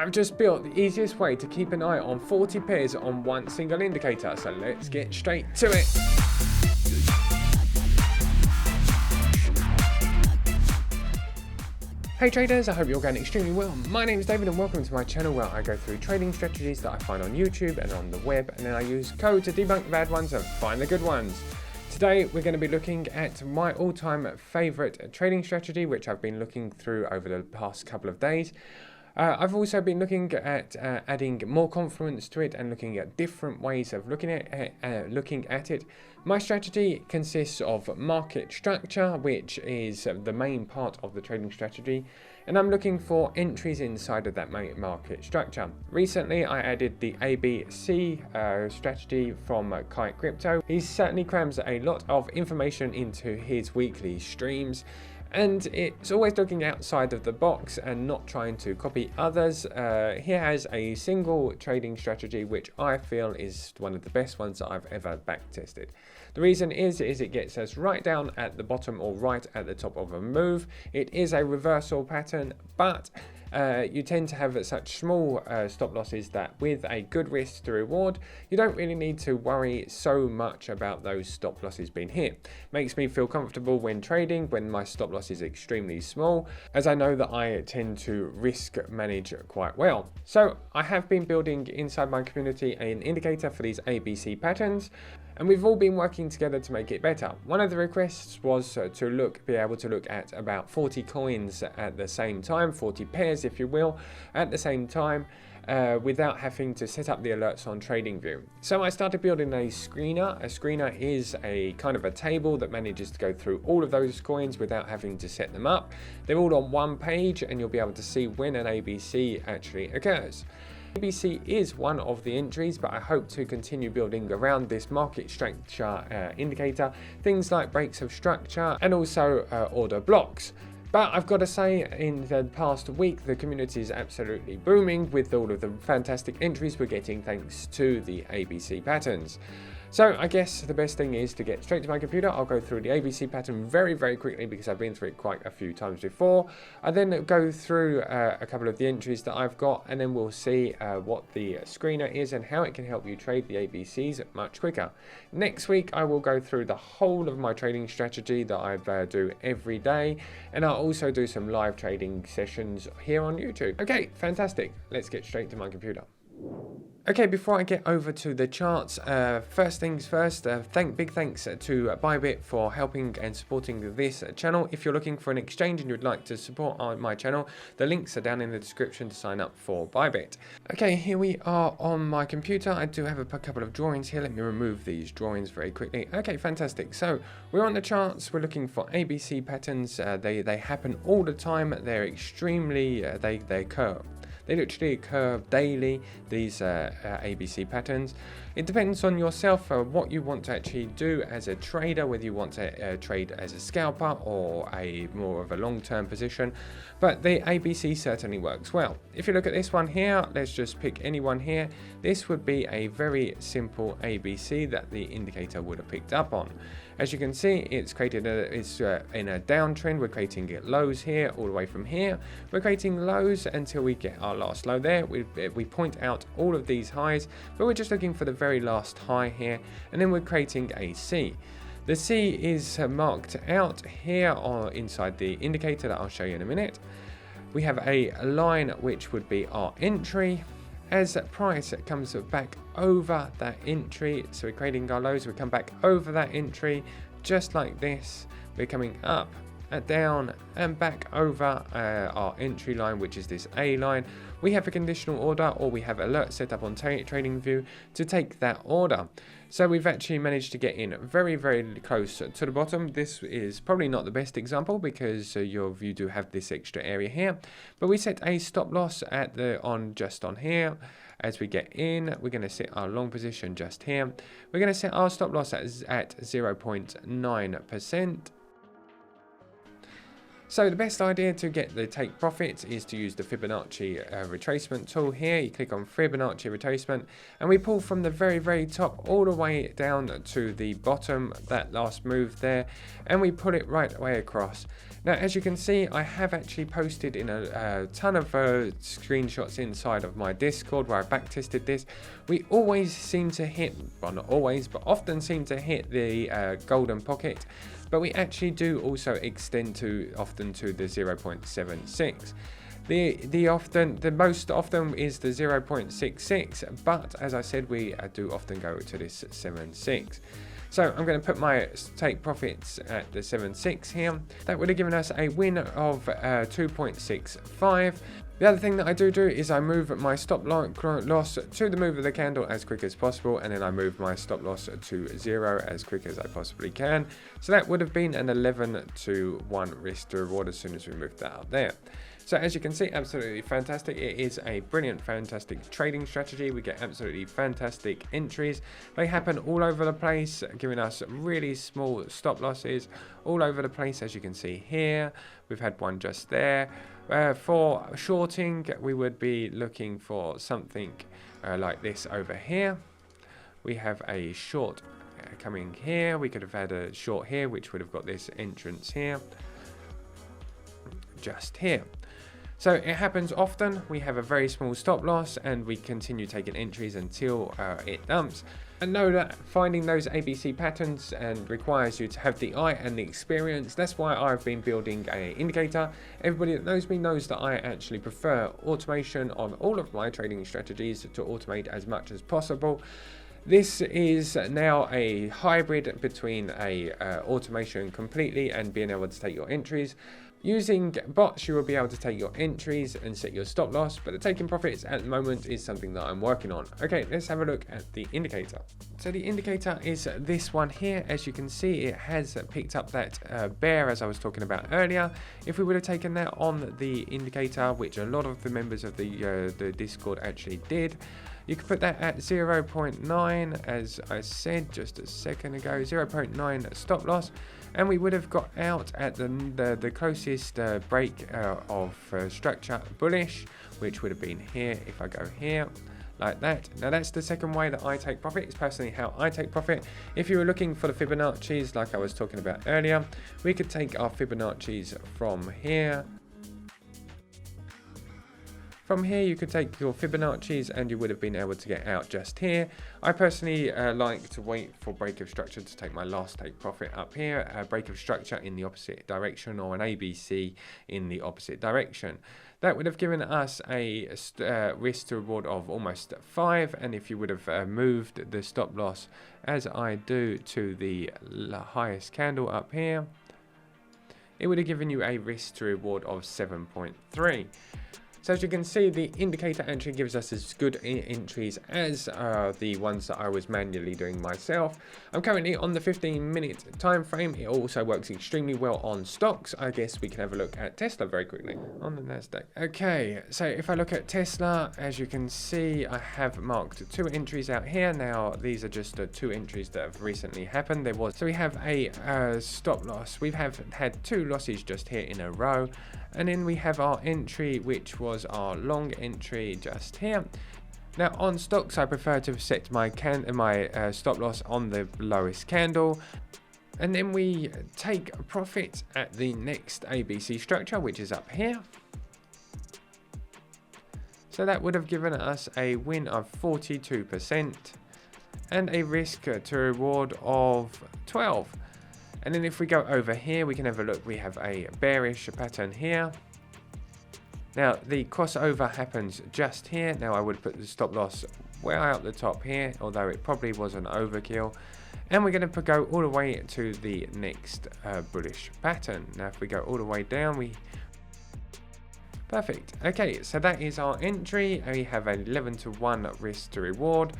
I've just built the easiest way to keep an eye on 40 pairs on one single indicator, so let's get straight to it. Hey traders, I hope you're going extremely well. My name is David and welcome to my channel where I go through trading strategies that I find on YouTube and on the web, and then I use code to debunk the bad ones and find the good ones. Today we're going to be looking at my all-time favorite trading strategy, which I've been looking through over the past couple of days. I've also been looking at adding more confluence to it and looking at different ways of looking at it. My strategy consists of market structure, which is the main part of the trading strategy, and I'm looking for entries inside of that main market structure. Recently, I added the ABC strategy from Kite Crypto. He certainly crams a lot of information into his weekly streams, and it's always looking outside of the box and not trying to copy others. He has a single trading strategy which I feel is one of the best ones that I've ever backtested. The reason is it gets us right down at the bottom or right at the top of a move. It is a reversal pattern, but you tend to have such small stop losses that with a good risk to reward, you don't really need to worry so much about those stop losses being hit. Makes me feel comfortable when trading when my stop loss is extremely small, as I know that I tend to risk manage quite well. So I have been building inside my community an indicator for these ABC patterns, and we've all been working together to make it better. One of the requests was to be able to look at about 40 coins at the same time, 40 pairs if you will, at the same time, without having to set up the alerts on TradingView. So I started building a screener. A screener is a kind of a table that manages to go through all of those coins without having to set them up. They're all on one page and you'll be able to see when an ABC actually occurs. ABC is one of the entries, but I hope to continue building around this market structure indicator, things like breaks of structure and also order blocks. But I've got to say, in the past week, the community is absolutely booming with all of the fantastic entries we're getting thanks to the ABC patterns. So I guess the best thing is to get straight to my computer. I'll go through the ABC pattern very, very quickly because I've been through it quite a few times before. I then go through a couple of the entries that I've got, and then we'll see what the screener is and how it can help you trade the ABCs much quicker. Next week, I will go through the whole of my trading strategy that I do every day, and I'll also do some live trading sessions here on YouTube. Okay, fantastic. Let's get straight to my computer. Okay, before I get over to the charts, first things first, big thanks to Bybit for helping and supporting this channel. If you're looking for an exchange and you'd like to support my channel, the links are down in the description to sign up for Bybit. Okay, here we are on my computer. I do have a couple of drawings here. Let me remove these drawings very quickly. Okay, fantastic. So we're on the charts. We're looking for ABC patterns. They happen all the time. They're extremely, they occur. They literally occur daily, these ABC patterns. It depends on yourself what you want to actually do as a trader, whether you want to trade as a scalper or a more of a long-term position. But the ABC certainly works well. If you look at this one here, let's just pick any one here. This would be a very simple ABC that the indicator would have picked up on. As you can see, it's created it's in a downtrend. We're creating lows here all the way from here. We're creating lows until we get our last low there. We point out all of these highs, but we're just looking for the very last high here, and then we're creating a C. The C is marked out here or inside the indicator that I'll show you in a minute. We have a line which would be our entry. As price comes back over that entry, so we're creating our lows, we come back over that entry just like this. We're coming up, down and back over our entry line, which is this A line. We have a conditional order, or we have alert set up on TradingView to take that order. So we've actually managed to get in very, very close to the bottom. This is probably not the best example because you do have this extra area here, but we set a stop loss at just on here. As we get in, we're going to set our long position just here. We're going to set our stop loss at 0.9%. So the best idea to get the take profits is to use the Fibonacci retracement tool here. You click on Fibonacci retracement and we pull from the very, very top all the way down to the bottom, that last move there, and we pull it right way across. Now, as you can see, I have actually posted in a ton of screenshots inside of my Discord where I backtested this. We always seem to hit, well, not always, but often seem to hit the golden pocket, but we actually do also extend often to the 0.76. The most often is the 0.66, but as I said, we do often go to this 7.6. So I'm going to put my take profits at the 7.6 here. That would have given us a win of 2.65. The other thing that I do is I move my stop loss to the move of the candle as quick as possible, and then I move my stop loss to 0 as quick as I possibly can. So that would have been an 11-to-1 risk to reward as soon as we moved that up there. So as you can see, absolutely fantastic. It is a brilliant, fantastic trading strategy. We get absolutely fantastic entries. They happen all over the place, giving us really small stop losses all over the place. As you can see here, we've had one just there. For shorting, we would be looking for something like this over here. We have a short coming here. We could have had a short here, which would have got this entrance here, just here. So it happens often. We have a very small stop loss and we continue taking entries until it dumps. And know that finding those ABC patterns requires you to have the eye and the experience. That's why I've been building an indicator. Everybody that knows me knows that I actually prefer automation on all of my trading strategies, to automate as much as possible. This is now a hybrid between a automation completely and being able to take your entries. Using bots, you will be able to take your entries and set your stop loss, but the taking profits at the moment is something that I'm working on. Okay, let's have a look at the indicator. So the indicator is this one here. As you can see, it has picked up that bear as I was talking about earlier. If we would have taken that on the indicator, which a lot of the members of the Discord actually did, you can put that at 0.9, as I said just a second ago, 0.9 stop loss, and we would have got out at the closest break of structure bullish, which would have been here if I go here, like that. Now that's the second way that I take profit. It's personally how I take profit. If you were looking for the Fibonacci's like I was talking about earlier, we could take our Fibonacci's from here. From here, you could take your Fibonacci's and you would have been able to get out just here. I personally like to wait for break of structure to take my last take profit up here, a break of structure in the opposite direction or an ABC in the opposite direction. That would have given us a risk to reward of almost 5, and if you would have moved the stop loss as I do to the highest candle up here, it would have given you a risk to reward of 7.3. So as you can see, the indicator entry gives us as good entries as the ones that I was manually doing myself. I'm currently on the 15-minute time frame. It also works extremely well on stocks. I guess we can have a look at Tesla very quickly on the Nasdaq. Okay, so if I look at Tesla, as you can see, I have marked 2 entries out here. Now these are just the 2 entries that have recently happened. So we have a stop loss. We have had 2 losses just here in a row. And then we have our entry, which was our long entry just here. Now on stocks, I prefer to set my stop loss on the lowest candle. And then we take profit at the next ABC structure, which is up here. So that would have given us a win of 42% and a risk to reward of 12. And then if we go over here, we can have a look. We have a bearish pattern here. Now the crossover happens just here. Now I would put the stop loss way out the top here, although it probably was an overkill. And we're going to go all the way to the next bullish pattern. Now if we go all the way down, perfect. Okay, so that is our entry. We have an 11-to-1 risk to reward.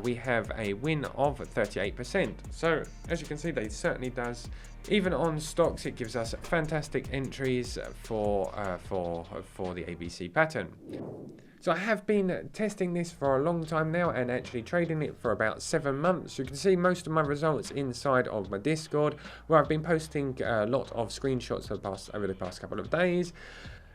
We have a win of 38%. So as you can see, that certainly does. Even on stocks, it gives us fantastic entries for the ABC pattern. So I have been testing this for a long time now and actually trading it for about 7 months. You can see most of my results inside of my Discord, where I've been posting a lot of screenshots over the past couple of days.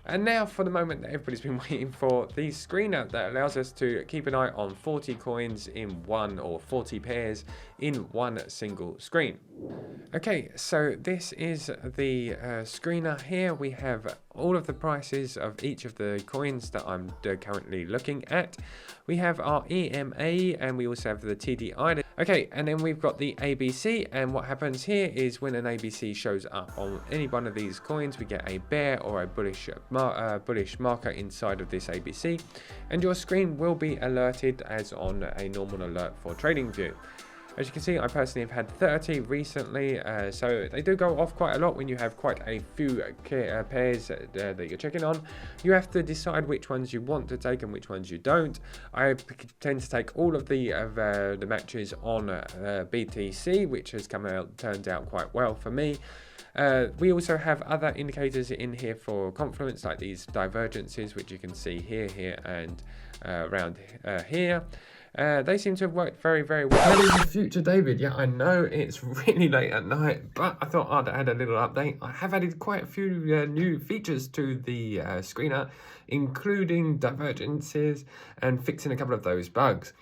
And now for the moment that everybody's been waiting for, the screener that allows us to keep an eye on 40 coins in one, or 40 pairs in one single screen. Okay, so this is the screener here. We have all of the prices of each of the coins that I'm currently looking at. We have our EMA and we also have the TDI. Okay, and then we've got the ABC, and what happens here is when an ABC shows up on any one of these coins, we get a bear or a bullish marker inside of this ABC, and your screen will be alerted as on a normal alert for TradingView. As you can see, I personally have had 30 recently, so they do go off quite a lot when you have quite a few pairs that you're checking on. You have to decide which ones you want to take and which ones you don't. I tend to take all of the matches on BTC, which has turned out quite well for me. We also have other indicators in here for confluence, like these divergences, which you can see here, and around here. They seem to have worked very, very well. That is the future, David. Yeah, I know it's really late at night, but I thought I'd add a little update. I have added quite a few new features to the screener, including divergences and fixing a couple of those bugs.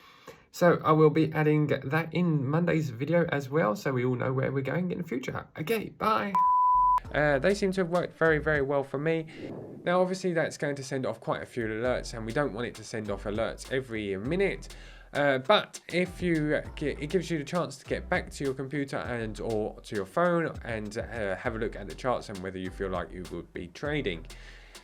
So I will be adding that in Monday's video as well, so we all know where we're going in the future. Okay, bye. They seem to have worked very, very well for me. Now, obviously, that's going to send off quite a few alerts, and we don't want it to send off alerts every minute. But if it gives you the chance to get back to your computer or to your phone and have a look at the charts and whether you feel like you would be trading.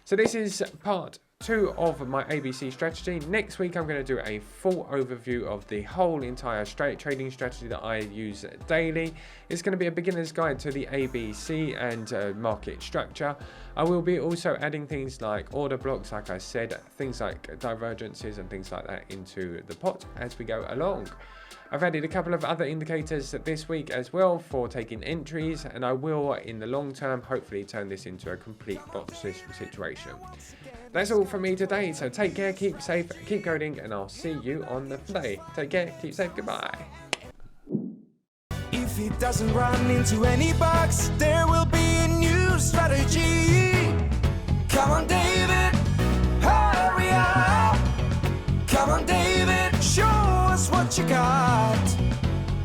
So this is part 2 of my ABC strategy. Next week I'm going to do a full overview of the whole entire trading strategy that I use daily. It's going to be a beginner's guide to the ABC and market structure. I will be also adding things like order blocks, like I said, things like divergences and things like that into the pot as we go along. I've added a couple of other indicators this week as well for taking entries, and I will, in the long term, hopefully turn this into a complete bot situation. That's all from me today, so take care, keep safe, keep coding, and I'll see you on the play. Take care, keep safe, goodbye. If it doesn't run into any box, there will be